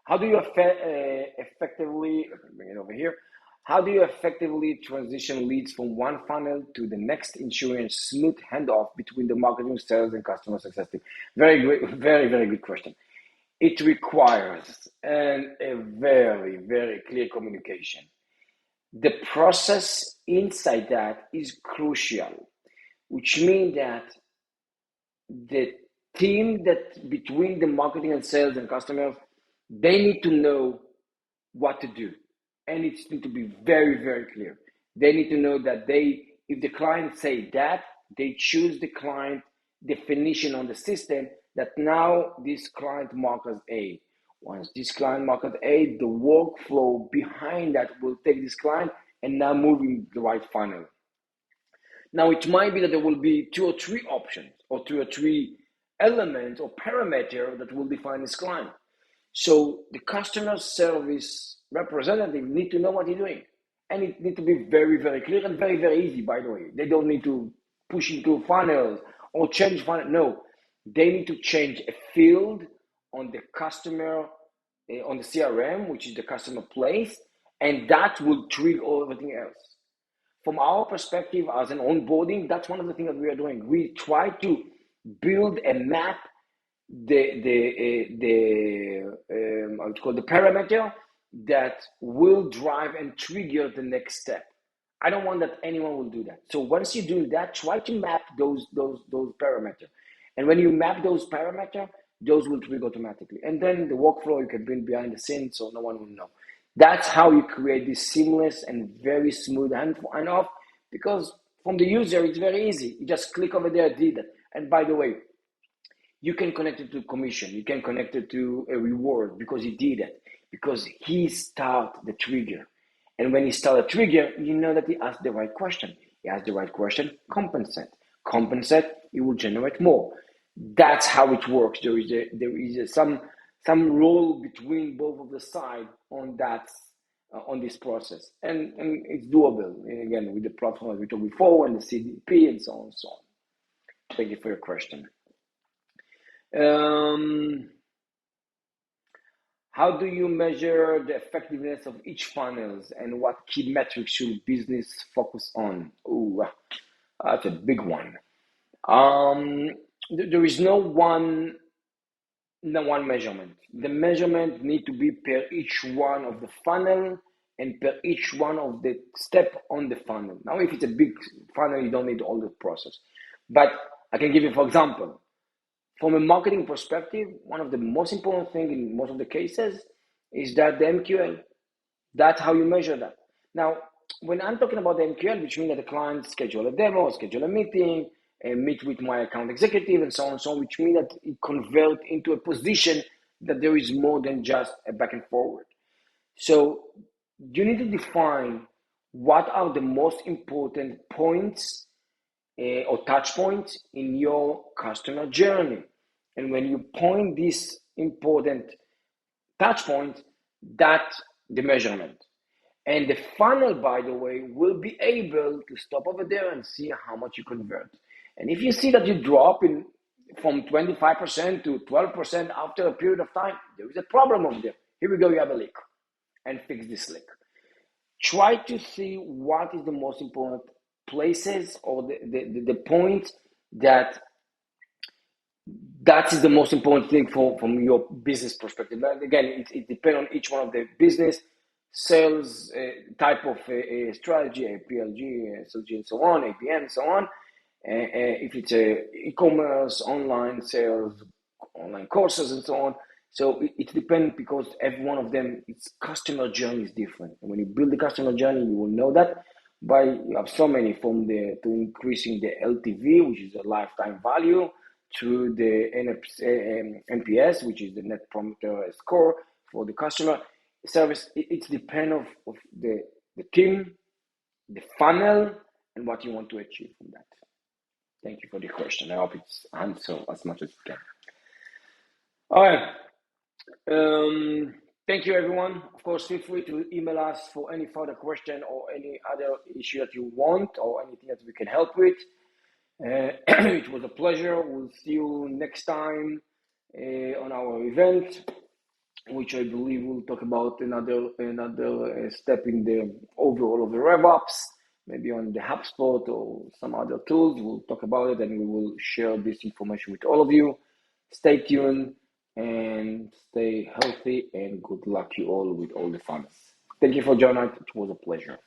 How do you effectively bring it over here? How do you effectively transition leads from one funnel to the next, ensuring a smooth handoff between the marketing, sales, and customer success team? Very great, very good question. It requires a very, very clear communication. The process inside that is crucial, which means that the team that between the marketing and sales and customers, they need to know what to do. And it needs to be very clear. They need to know that if the client say that, they choose the client definition on the system that now this client marked as A. Once this client marked as A, the workflow behind that will take this client and now move in the right funnel. Now, it might be that there will be 2 or 3 options or 2 or 3 elements or parameters that will define this client. So the customer service representative need to know what he's doing. And it needs to be very clear and very easy, by the way. They don't need to push into funnels or change funnel. No, they need to change a field on the customer, on the CRM, which is the customer place, and that will trigger everything else. From our perspective as an onboarding, that's one of the things that we are doing. We try to build and map I would call the parameter that will drive and trigger the next step. I don't want that anyone will do that. So once you do that, try to map those parameters. And when you map those parameters, those will trigger automatically. And then the workflow you can build behind the scenes so no one will know. That's how you create this seamless and very smooth handoff, because from the user, it's very easy. You just click over there, did it. And by the way, you can connect it to commission. You can connect it to a reward because he did it, because he started the trigger. And when he started the trigger, you know that he asked the right question. He asked the right question, compensate. Compensate, it will generate more. That's how it works. There is some role between both of the sides on that, on this process. And it's doable. And again, with the platform we talked before and the CDP and so on and so on. Thank you for your question. How do you measure the effectiveness of each funnels and what key metrics should business focus on? Ooh, that's a big one. There is no one measurement. The measurement need to be per each one of the funnel and per each one of the step on the funnel. Now, if it's a big funnel, you don't need all the process. But I can give you, for example, from a marketing perspective, one of the most important things in most of the cases is that the MQL. That's how you measure that. Now, when I'm talking about the MQL, which means that the client schedule a demo, schedule a meeting, and meet with my account executive, and so on and so on, which means that it converts into a position that there is more than just a back and forward. So you need to define what are the most important points or touch points in your customer journey. And when you point this important touch point, that's the measurement. And the funnel, by the way, will be able to stop over there and see how much you convert. And if you see that you drop in from 25% to 12% after a period of time, there is a problem over there. Here we go, you have a leak, and fix this leak. Try to see what is the most important places or the point that is the most important thing from your business perspective. But again, it depends on each one of the business, sales type of strategy, PLG, SLG, and so on, APM, and so on. If it's e-commerce, online sales, online courses, and so on. So it depends because every one of them, its customer journey is different. And when you build the customer journey, you will know that. You have so many from to increasing the LTV, which is a lifetime value, to the NPS, which is the Net Promoter Score for the customer service. It depends of the team, the funnel, and what you want to achieve from that. Thank you for the question. I hope it's answered as much as you can. All right. Thank you, everyone. Of course, feel free to email us for any further question or any other issue that you want or anything that we can help with. It was a pleasure. We'll see you next time on our event, which I believe we'll talk about another step in the overall of the RevOps, maybe on the HubSpot or some other tools. We'll talk about it and we will share this information with all of you. Stay tuned and stay healthy, and good luck you all with all the funnels. Thank you for joining us. It was a pleasure.